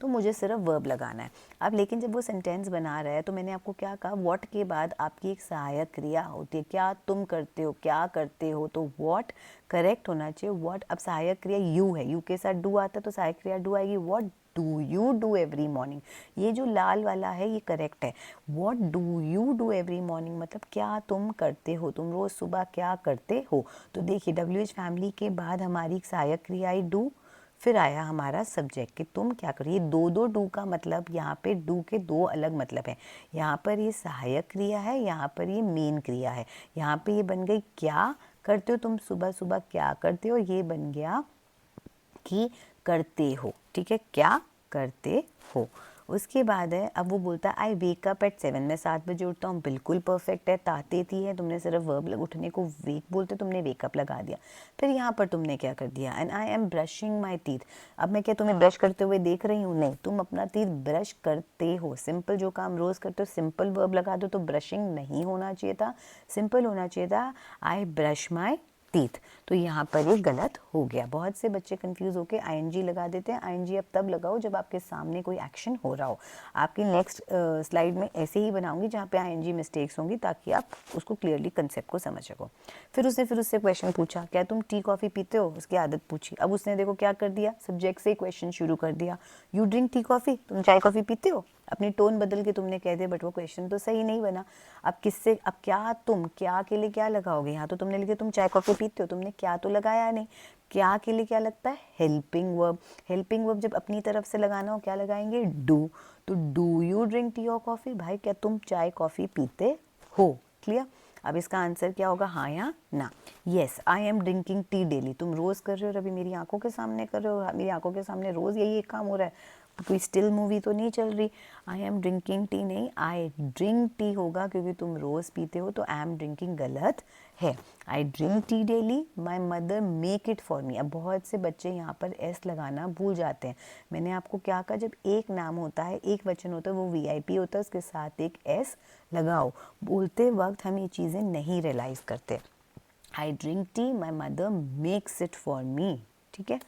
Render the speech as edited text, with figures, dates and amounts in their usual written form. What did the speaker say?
तो मुझे सिर्फ वर्ब लगाना है। अब लेकिन जब वो सेंटेंस बना रहा है तो मैंने आपको क्या कहा, व्हाट के बाद आपकी एक सहायक क्रिया होती है, क्या तुम करते हो, क्या करते हो, तो व्हाट करेक्ट होना चाहिए। व्हाट, अब सहायक क्रिया यू है, यू के साथ डू आता है तो सहायक क्रिया डू आएगी। What do you do every morning, ये जो लाल वाला है ये करेक्ट है। What do you do every morning मतलब क्या तुम करते हो, तुम रोज सुबह क्या करते हो। तो देखिए WH फैमिली के बाद हमारी सहायक क्रिया आई डू, फिर आया हमारा सब्जेक्ट कि तुम क्या करो। ये दो दो डू का मतलब, यहाँ पे डू के दो अलग मतलब हैं। यहाँ पर ये सहायक क्रिया है, यहाँ पर ये मेन क्रिया है। यहाँ पे ये बन गई क्या करते हो, तुम सुबह सुबह क्या करते हो, ये बन गया कि करते हो। ठीक है, क्या करते हो। उसके बाद है, अब वो बोलता है आई वेक अप एट 7, मैं 7 बजे उठता हूँ, बिल्कुल परफेक्ट है। ताते थी है, तुमने सिर्फ वर्ब उठने को वेक बोलते, तुमने वेकअप लगा दिया। फिर यहाँ पर तुमने क्या कर दिया, and I am brushing my teeth. अब मैं क्या तुम्हें ब्रश करते हुए देख रही हूँ, नहीं, तुम अपना टीथ ब्रश करते हो। सिंपल जो काम रोज करते हो सिंपल वर्ब लगा दो, तो ब्रशिंग नहीं होना चाहिए था, सिंपल होना चाहिए था आई ब्रश माई टीथ। तो यहाँ पर ये गलत हो गया। बहुत से बच्चे कंफ्यूज होकर आईएनजी लगा देते हैं। आईएनजी अब तब लगाओ जब आपके सामने कोई एक्शन हो रहा हो। आपकी नेक्स्ट स्लाइड में ऐसे ही बनाऊंगी जहाँ पे आईएनजी मिस्टेक्स होंगी, ताकि आप उसको क्लियरली कंसेप्ट को समझ सको। फिर उससे क्वेश्चन पूछा, क्या तुम टी कॉफ़ी पीते हो, उसकी आदत पूछी। अब उसने देखो क्या कर दिया, सब्जेक्ट से क्वेश्चन शुरू कर दिया, यू ड्रिंक टी कॉफ़ी, तुम चाय कॉफ़ी पीते हो। अपनी टोन बदल के तुमने कह दिया, बट वो क्वेश्चन तो सही नहीं बना। अब किससे, अब क्या तुम, क्या के लिए क्या लगाओगे, यहाँ तो तुमने लिखे तुम चाय कॉफ़ी पीते हो, तुमने क्या तो लगाया नहीं। क्या के लिए क्या लगता है, हेल्पिंग वर्ब। हेल्पिंग वर्ब जब अपनी तरफ से लगाना हो क्या लगाएंगे, डू। तो डू यू ड्रिंक टी और कॉफ़ी, भाई क्या तुम चाय कॉफ़ी पीते हो। क्लियर। अब इसका आंसर क्या होगा, हाँ या ना। Yes I am drinking tea daily, तुम रोज कर रहे हो और अभी मेरी आंखों के सामने कर रहे हो, मेरी आंखों के सामने रोज यही एक काम हो रहा है, कोई स्टिल मूवी तो नहीं चल रही। आई एम ड्रिंकिंग टी नहीं, आई ड्रिंक टी होगा, क्योंकि तुम रोज पीते हो, तो आई एम ड्रिंकिंग गलत है। I drink tea daily, my mother make it for me. अब बहुत से बच्चे यहाँ पर एस लगाना भूल जाते हैं। मैंने आपको क्या कहा, जब एक नाम होता है, एक वचन होता है, वो वीआईपी होता है, उसके साथ एक एस लगाओ। बोलते वक्त हम ये चीज़ें नहीं रियलाइज़ करते। I drink tea, my mother makes it for me. ठीक है।